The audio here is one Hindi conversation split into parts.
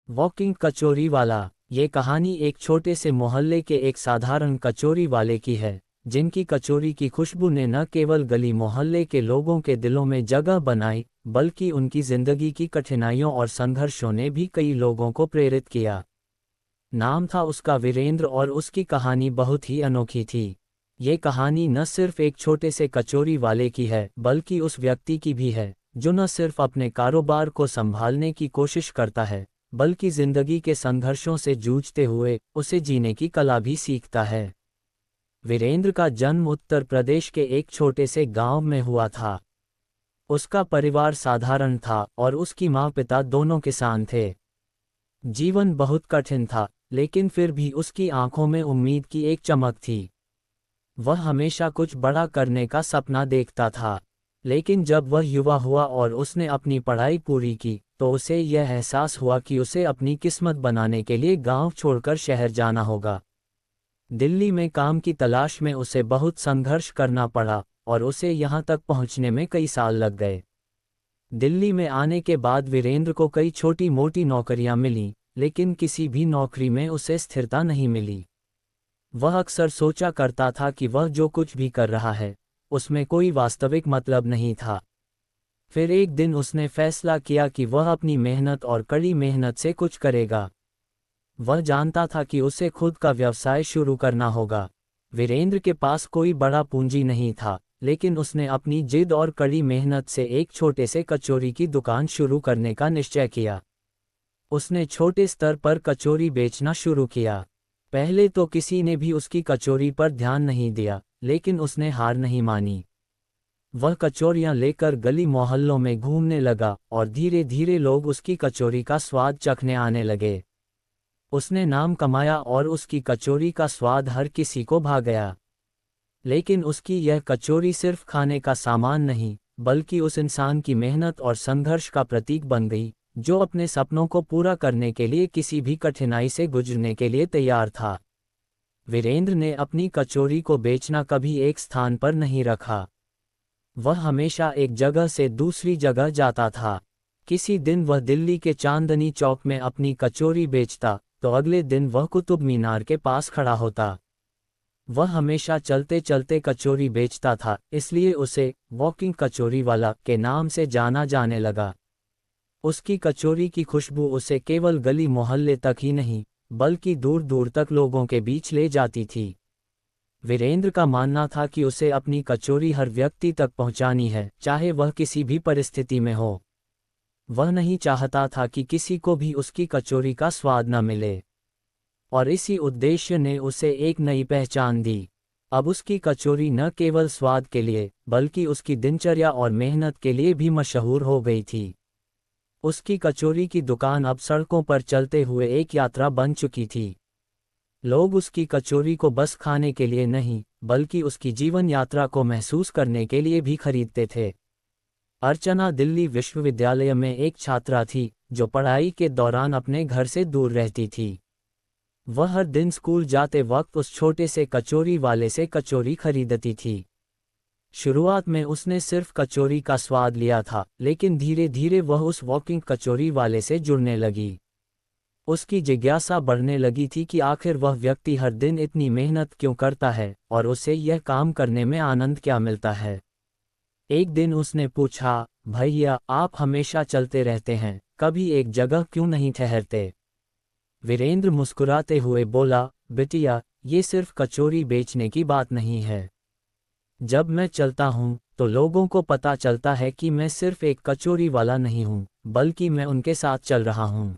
वॉकिंग कचौरी वाला। ये कहानी एक छोटे से मोहल्ले के एक साधारण कचौरी वाले की है, जिनकी कचौरी की खुशबू ने न केवल गली मोहल्ले के लोगों के दिलों में जगह बनाई, बल्कि उनकी जिंदगी की कठिनाइयों और संघर्षों ने भी कई लोगों को प्रेरित किया। नाम था उसका वीरेंद्र और उसकी कहानी बहुत ही अनोखी थी। ये कहानी न सिर्फ एक छोटे से कचौरी वाले की है, बल्कि उस व्यक्ति की भी है जो न सिर्फ अपने कारोबार को संभालने की कोशिश करता है, बल्कि जिंदगी के संघर्षों से जूझते हुए उसे जीने की कला भी सीखता है। वीरेंद्र का जन्म उत्तर प्रदेश के एक छोटे से गांव में हुआ था। उसका परिवार साधारण था और उसकी माँ पिता दोनों किसान थे। जीवन बहुत कठिन था, लेकिन फिर भी उसकी आंखों में उम्मीद की एक चमक थी। वह हमेशा कुछ बड़ा करने का सपना देखता था। लेकिन जब वह युवा हुआ और उसने अपनी पढ़ाई पूरी की, तो उसे यह एहसास हुआ कि उसे अपनी किस्मत बनाने के लिए गांव छोड़कर शहर जाना होगा। दिल्ली में काम की तलाश में उसे बहुत संघर्ष करना पड़ा और उसे यहां तक पहुंचने में कई साल लग गए। दिल्ली में आने के बाद वीरेंद्र को कई छोटी मोटी नौकरियां मिलीं, लेकिन किसी भी नौकरी में उसे स्थिरता नहीं मिली। वह अक्सर सोचा करता था कि वह जो कुछ भी कर रहा है, उसमें कोई वास्तविक मतलब नहीं था। फिर एक दिन उसने फैसला किया कि वह अपनी मेहनत और कड़ी मेहनत से कुछ करेगा। वह जानता था कि उसे खुद का व्यवसाय शुरू करना होगा। वीरेंद्र के पास कोई बड़ा पूंजी नहीं था, लेकिन उसने अपनी जिद और कड़ी मेहनत से एक छोटे से कचौरी की दुकान शुरू करने का निश्चय किया। उसने छोटे स्तर पर कचौरी बेचना शुरू किया। पहले तो किसी ने भी उसकी कचौरी पर ध्यान नहीं दिया, लेकिन उसने हार नहीं मानी। वह कचौरियां लेकर गली मोहल्लों में घूमने लगा और धीरे धीरे लोग उसकी कचौरी का स्वाद चखने आने लगे। उसने नाम कमाया और उसकी कचौरी का स्वाद हर किसी को भा गया। लेकिन उसकी यह कचौरी सिर्फ खाने का सामान नहीं, बल्कि उस इंसान की मेहनत और संघर्ष का प्रतीक बन गई, जो अपने सपनों को पूरा करने के लिए किसी भी कठिनाई से गुजरने के लिए तैयार था। वीरेंद्र ने अपनी कचौरी को बेचना कभी एक स्थान पर नहीं रखा। वह हमेशा एक जगह से दूसरी जगह जाता था। किसी दिन वह दिल्ली के चांदनी चौक में अपनी कचौरी बेचता, तो अगले दिन वह कुतुब मीनार के पास खड़ा होता। वह हमेशा चलते चलते कचौरी बेचता था, इसलिए उसे वॉकिंग कचौरी वाला के नाम से जाना जाने लगा। उसकी कचौरी की खुशबू उसे केवल गली मोहल्ले तक ही नहीं, बल्कि दूर दूर तक लोगों के बीच ले जाती थी। वीरेंद्र का मानना था कि उसे अपनी कचौरी हर व्यक्ति तक पहुंचानी है, चाहे वह किसी भी परिस्थिति में हो। वह नहीं चाहता था कि किसी को भी उसकी कचौरी का स्वाद न मिले। और इसी उद्देश्य ने उसे एक नई पहचान दी। अब उसकी कचौरी न केवल स्वाद के लिए, बल्कि उसकी दिनचर्या और मेहनत के लिए भी मशहूर हो गई थी। उसकी कचौरी की दुकान अब सड़कों पर चलते हुए एक यात्रा बन चुकी थी। लोग उसकी कचौरी को बस खाने के लिए नहीं, बल्कि उसकी जीवन यात्रा को महसूस करने के लिए भी खरीदते थे। अर्चना दिल्ली विश्वविद्यालय में एक छात्रा थी, जो पढ़ाई के दौरान अपने घर से दूर रहती थी। वह हर दिन स्कूल जाते वक्त उस छोटे से कचौरी वाले से कचौरी खरीदती थी। शुरुआत में उसने सिर्फ कचौरी का स्वाद लिया था, लेकिन धीरे धीरे वह उस वॉकिंग कचौरी वाले से जुड़ने लगी। उसकी जिज्ञासा बढ़ने लगी थी कि आखिर वह व्यक्ति हर दिन इतनी मेहनत क्यों करता है और उसे यह काम करने में आनंद क्या मिलता है। एक दिन उसने पूछा, भैया आप हमेशा चलते रहते हैं, कभी एक जगह क्यों नहीं ठहरते? वीरेंद्र मुस्कुराते हुए बोला, बिटिया ये सिर्फ कचौरी बेचने की बात नहीं है। जब मैं चलता हूँ तो लोगों को पता चलता है कि मैं सिर्फ एक कचौरी वाला नहीं हूँ, बल्कि मैं उनके साथ चल रहा हूँ।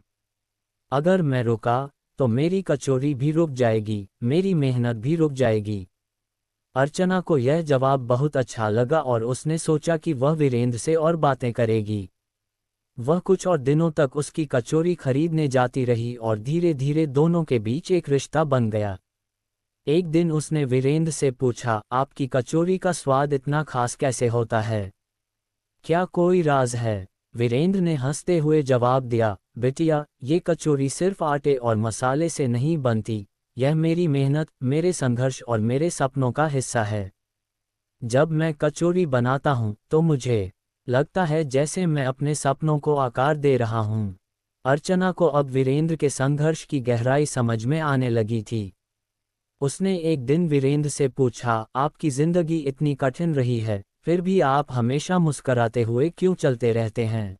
अगर मैं रुका तो मेरी कचौरी भी रुक जाएगी, मेरी मेहनत भी रुक जाएगी। अर्चना को यह जवाब बहुत अच्छा लगा और उसने सोचा कि वह वीरेंद्र से और बातें करेगी। वह कुछ और दिनों तक उसकी कचौरी खरीदने जाती रही और धीरे धीरे दोनों के बीच एक रिश्ता बन गया। एक दिन उसने वीरेंद्र से पूछा, आपकी कचौरी का स्वाद इतना खास कैसे होता है? क्या कोई राज है? वीरेंद्र ने हंसते हुए जवाब दिया, बिटिया ये कचौरी सिर्फ आटे और मसाले से नहीं बनती, यह मेरी मेहनत, मेरे संघर्ष और मेरे सपनों का हिस्सा है। जब मैं कचौरी बनाता हूँ तो मुझे लगता है जैसे मैं अपने सपनों को आकार दे रहा हूँ। अर्चना को अब वीरेंद्र के संघर्ष की गहराई समझ में आने लगी थी। उसने एक दिन वीरेंद्र से पूछा, आपकी जिंदगी इतनी कठिन रही है, फिर भी आप हमेशा मुस्कराते हुए क्यों चलते रहते हैं?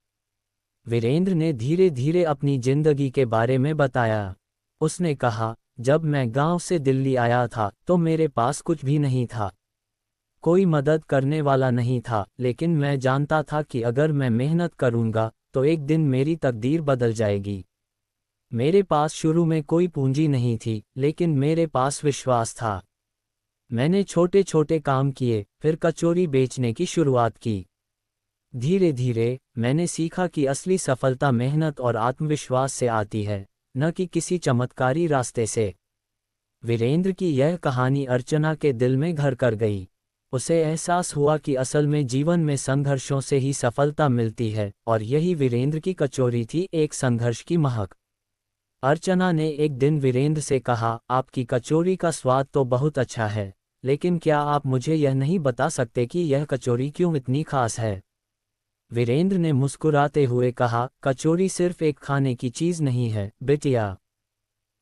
वीरेंद्र ने धीरे धीरे अपनी जिंदगी के बारे में बताया। उसने कहा, जब मैं गांव से दिल्ली आया था तो मेरे पास कुछ भी नहीं था। कोई मदद करने वाला नहीं था, लेकिन मैं जानता था कि अगर मैं मेहनत करूंगा तो एक दिन मेरी तकदीर बदल जाएगी। मेरे पास शुरू में कोई पूंजी नहीं थी, लेकिन मेरे पास विश्वास था। मैंने छोटे छोटे काम किए, फिर कचौरी बेचने की शुरुआत की। धीरे धीरे मैंने सीखा कि असली सफलता मेहनत और आत्मविश्वास से आती है, न कि किसी चमत्कारी रास्ते से। वीरेंद्र की यह कहानी अर्चना के दिल में घर कर गई। उसे एहसास हुआ कि असल में जीवन में संघर्षों से ही सफलता मिलती है, और यही वीरेंद्र की कचौरी थी, एक संघर्ष की महक। अर्चना ने एक दिन वीरेंद्र से कहा, आपकी कचौरी का स्वाद तो बहुत अच्छा है, लेकिन क्या आप मुझे यह नहीं बता सकते कि यह कचौरी क्यों इतनी खास है? वीरेंद्र ने मुस्कुराते हुए कहा, कचौरी सिर्फ एक खाने की चीज नहीं है बिटिया।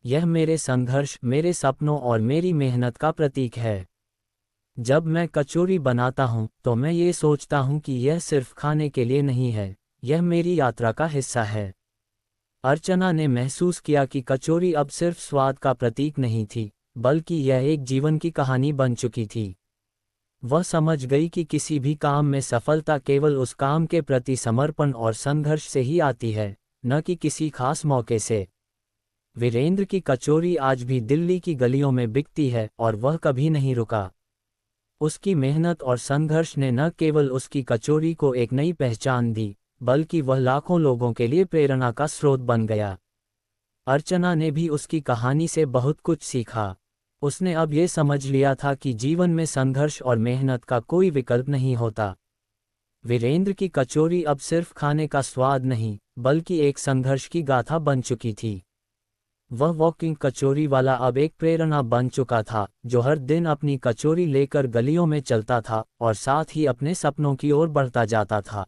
यह मेरे संघर्ष, मेरे सपनों और मेरी मेहनत का प्रतीक है। जब मैं कचौरी बनाता हूँ तो मैं ये सोचता हूँ कि यह सिर्फ खाने के लिए नहीं है, यह मेरी यात्रा का हिस्सा है। अर्चना ने महसूस किया कि कचौरी अब सिर्फ स्वाद का प्रतीक नहीं थी, बल्कि यह एक जीवन की कहानी बन चुकी थी। वह समझ गई कि किसी भी काम में सफलता केवल उस काम के प्रति समर्पण और संघर्ष से ही आती है, न कि किसी खास मौके से। वीरेंद्र की कचौरी आज भी दिल्ली की गलियों में बिकती है, और वह कभी नहीं रुका। उसकी मेहनत और संघर्ष ने न केवल उसकी कचौरी को एक नई पहचान दी, बल्कि वह लाखों लोगों के लिए प्रेरणा का स्रोत बन गया। अर्चना ने भी उसकी कहानी से बहुत कुछ सीखा। उसने अब ये समझ लिया था कि जीवन में संघर्ष और मेहनत का कोई विकल्प नहीं होता। वीरेंद्र की कचौरी अब सिर्फ खाने का स्वाद नहीं, बल्कि एक संघर्ष की गाथा बन चुकी थी। वह वॉकिंग कचौरी वाला अब एक प्रेरणा बन चुका था, जो हर दिन अपनी कचौरी लेकर गलियों में चलता था और साथ ही अपने सपनों की ओर बढ़ता जाता था।